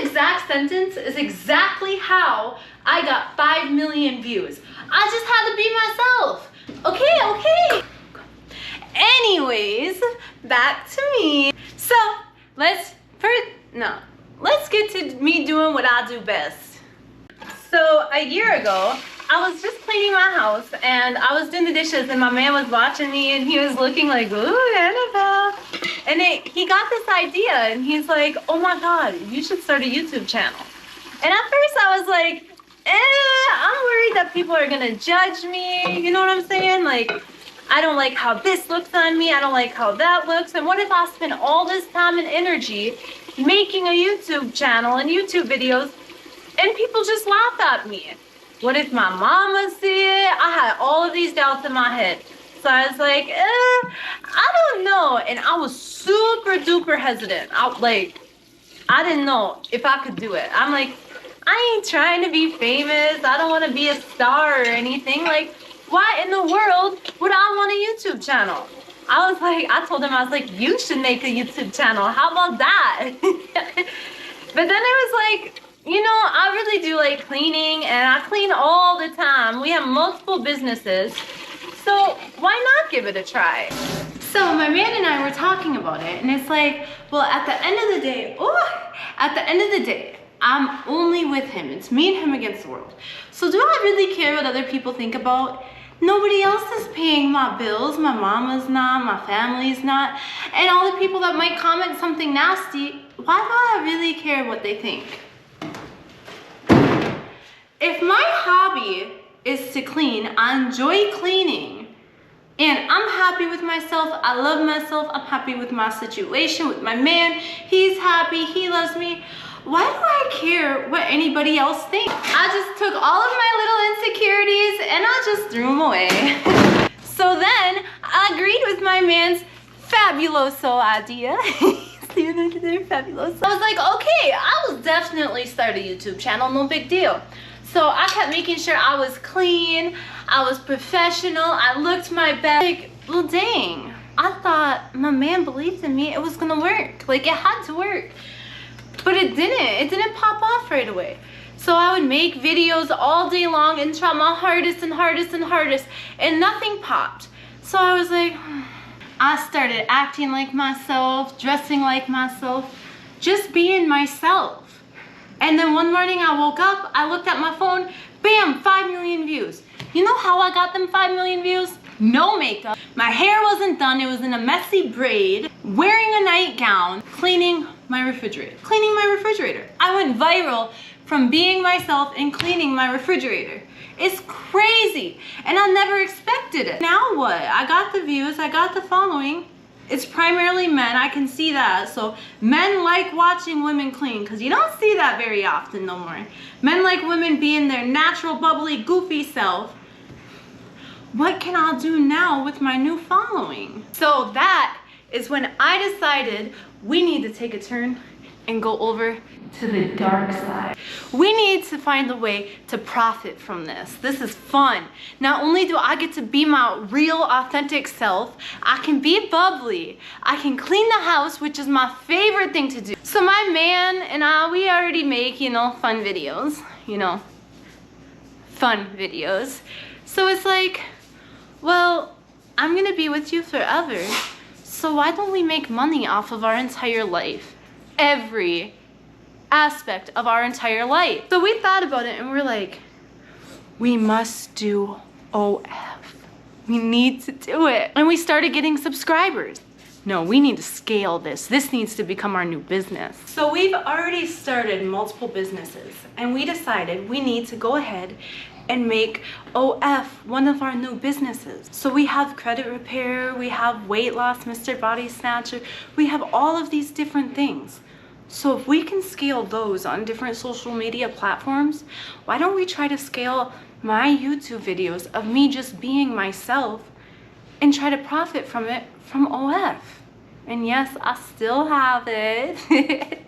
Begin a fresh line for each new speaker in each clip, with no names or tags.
exact sentence is exactly how I got 5 million views. I just had to be myself. Okay. Anyways, back to me. So let's get to me doing what I do best. So a year ago, I was just cleaning my house and I was doing the dishes and my man was watching me and he was looking like, ooh, Annabelle. And he got this idea and he's like, oh my God, you should start a YouTube channel. And at first I was like, I'm worried that people are gonna judge me. You know what I'm saying? Like, I don't like how this looks on me. I don't like how that looks. And what if I spend all this time and energy making a YouTube channel and YouTube videos and people just laugh at me? What if my mama see it? I had all of these doubts in my head. So I was like, I don't know. And I was super duper hesitant. I didn't know if I could do it. I'm like, I ain't trying to be famous. I don't want to be a star or anything. Like, why in the world would I want a YouTube channel? I told him, I was like, you should make a YouTube channel. How about that? But then it was like, you know, I really do like cleaning and I clean all the time. We have multiple businesses. So why not give it a try? So my man and I were talking about it and it's like, well, at the end of the day, I'm only with him. It's me and him against the world. So do I really care what other people think about? Nobody else is paying my bills. My mama's not, my family's not. And all the people that might comment something nasty, why do I really care what they think? If my hobby is to clean, I enjoy cleaning, and I'm happy with myself, I love myself, I'm happy with my situation, with my man, he's happy, he loves me, why do I care what anybody else thinks? I just took all of my little insecurities and I just threw them away. So then I agreed with my man's fabuloso idea. See what I did there? Fabuloso. I was like, okay, I will definitely start a YouTube channel, no big deal. So I kept making sure I was clean, I was professional, I looked my best. Like, well dang, I thought my man believed in me, it was gonna work. Like, it had to work. But it didn't pop off right away. So I would make videos all day long and try my hardest and nothing popped. So I was like, I started acting like myself, dressing like myself, just being myself. And then one morning I woke up, I looked at my phone, bam, 5 million views. You know how I got them 5 million views? No makeup. My hair wasn't done, it was in a messy braid, wearing a nightgown, cleaning my refrigerator. I went viral from being myself and cleaning my refrigerator. It's crazy, and I never expected it. Now what? I got the views, I got the following. It's primarily men, I can see that. So men like watching women clean because you don't see that very often no more. Men like women being their natural, bubbly, goofy self. What can I do now with my new following? So that is when I decided we need to take a turn and go over to the dark side. We need to find a way to profit from this. This is fun. Not only do I get to be my real authentic self, I can be bubbly. I can clean the house, which is my favorite thing to do. So my man and I, we already make, fun videos, fun videos. So it's like, well, I'm gonna be with you forever. So why don't we make money off of our entire life? Every aspect of our entire life. So we thought about it and we're like, we must do OF. We need to do it. And we started getting subscribers. No, we need to scale this. This needs to become our new business. So we've already started multiple businesses and we decided we need to go ahead and make OF one of our new businesses. So we have credit repair, we have weight loss, Mr. Body Snatcher, we have all of these different things. So if we can scale those on different social media platforms, why don't we try to scale my YouTube videos of me just being myself and try to profit from it from OF? And yes, I still have it.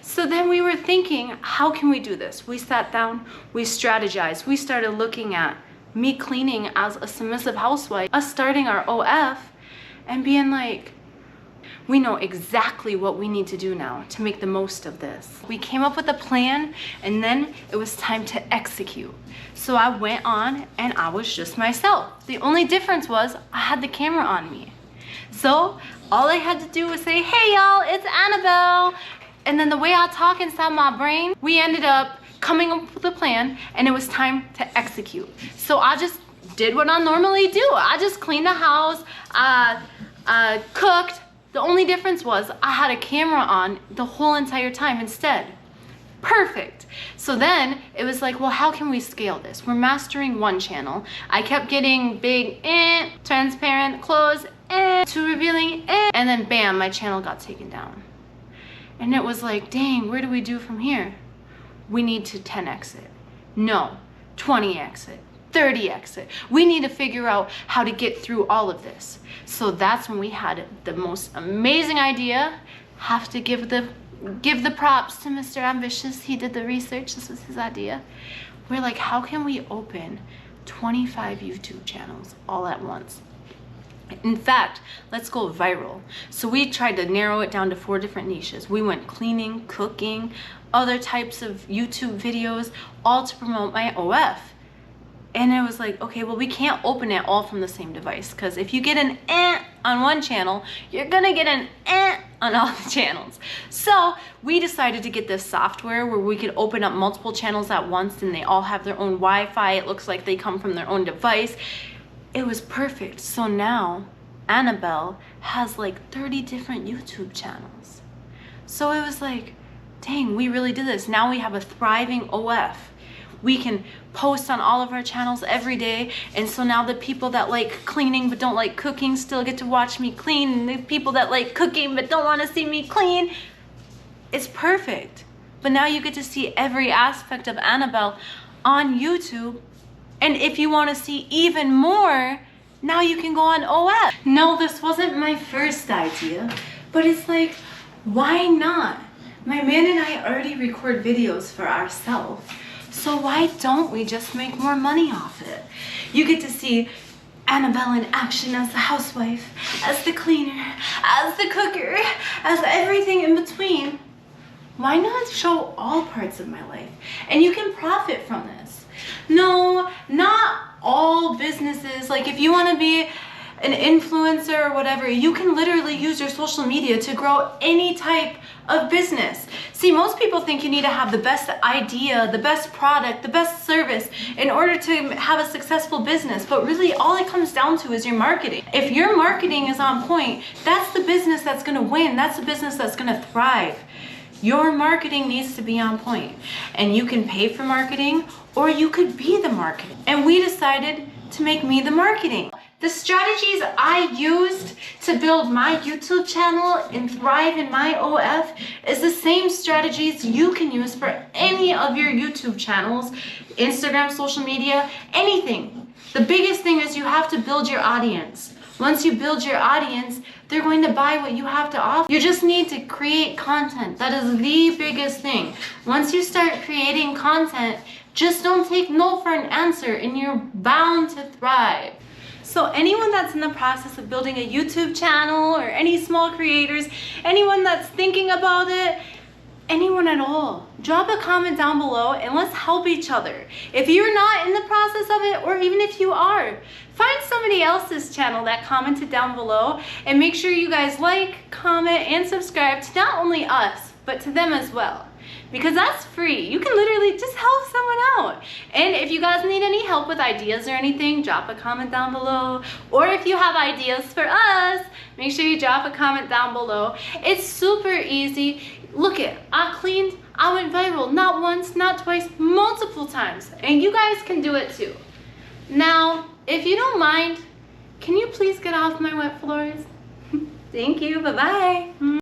So then we were thinking, how can we do this? We sat down, we strategized, we started looking at me cleaning as a submissive housewife, us starting our OF and being like, we know exactly what we need to do now to make the most of this. We came up with a plan, and then it was time to execute. So I went on and I was just myself. The only difference was I had the camera on me. So all I had to do was say, hey y'all, it's Annabelle. And then the way I talk inside my brain, we ended up coming up with a plan, and it was time to execute. So I just did what I normally do. I just cleaned the house, I cooked. The only difference was I had a camera on the whole entire time instead. Perfect. So then it was like, well, how can we scale this? We're mastering one channel. I kept getting big, transparent, close, too revealing, and then bam, my channel got taken down. And it was like, dang, where do we do from here? We need to 10x it. No, 20x it. 30x it. We need to figure out how to get through all of this. So that's when we had the most amazing idea. Have to give the props to Mr. Ambitious. He did the research. This was his idea. We're like, how can we open 25 YouTube channels all at once? In fact, let's go viral. So we tried to narrow it down to 4 different niches. We went cleaning, cooking, other types of YouTube videos, all to promote my OF. And it was like, okay, well, we can't open it all from the same device, because if you get an on one channel, you're gonna get an on all the channels. So we decided to get this software where we could open up multiple channels at once, and they all have their own Wi-Fi. It looks like they come from their own device. It was perfect. So now Annabelle has like 30 different YouTube channels. So it was like, dang, we really did this. Now we have a thriving OF. We can post on all of our channels every day, and so now the people that like cleaning but don't like cooking still get to watch me clean, and the people that like cooking but don't want to see me clean, it's perfect. But now you get to see every aspect of Annabelle on YouTube, and if you want to see even more, now you can go on OF. No, this wasn't my first idea, but it's like, why not? My man and I already record videos for ourselves. So why don't we just make more money off it? You get to see Annabelle in action as the housewife, as the cleaner, as the cooker, as everything in between. Why not show all parts of my life? And you can profit from this. No, not all businesses. Like if you want to be an influencer or whatever, you can literally use your social media to grow any type of business. See, most people think you need to have the best idea, the best product, the best service in order to have a successful business, but really all it comes down to is your marketing. If your marketing is on point, that's the business that's gonna win. That's the business that's gonna thrive. Your marketing needs to be on point, and you can pay for marketing or you could be the marketing. And we decided to make me the marketing. The strategies I used to build my YouTube channel and thrive in my OF is the same strategies you can use for any of your YouTube channels, Instagram, social media, anything. The biggest thing is you have to build your audience. Once you build your audience, they're going to buy what you have to offer. You just need to create content. That is the biggest thing. Once you start creating content, just don't take no for an answer, and you're bound to thrive. So anyone that's in the process of building a YouTube channel, or any small creators, anyone that's thinking about it, anyone at all, drop a comment down below and let's help each other. If you're not in the process of it, or even if you are, find somebody else's channel that commented down below, and make sure you guys like, comment, and subscribe to not only us, but to them as well. Because that's free. You can literally just help someone out. And if you guys need any help with ideas or anything, drop a comment down below. Or if you have ideas for us, make sure you drop a comment down below. It's super easy. Look it, I cleaned, I went viral, not once, not twice, multiple times. And you guys can do it too. Now, if you don't mind, can you please get off my wet floors? Thank you, bye-bye.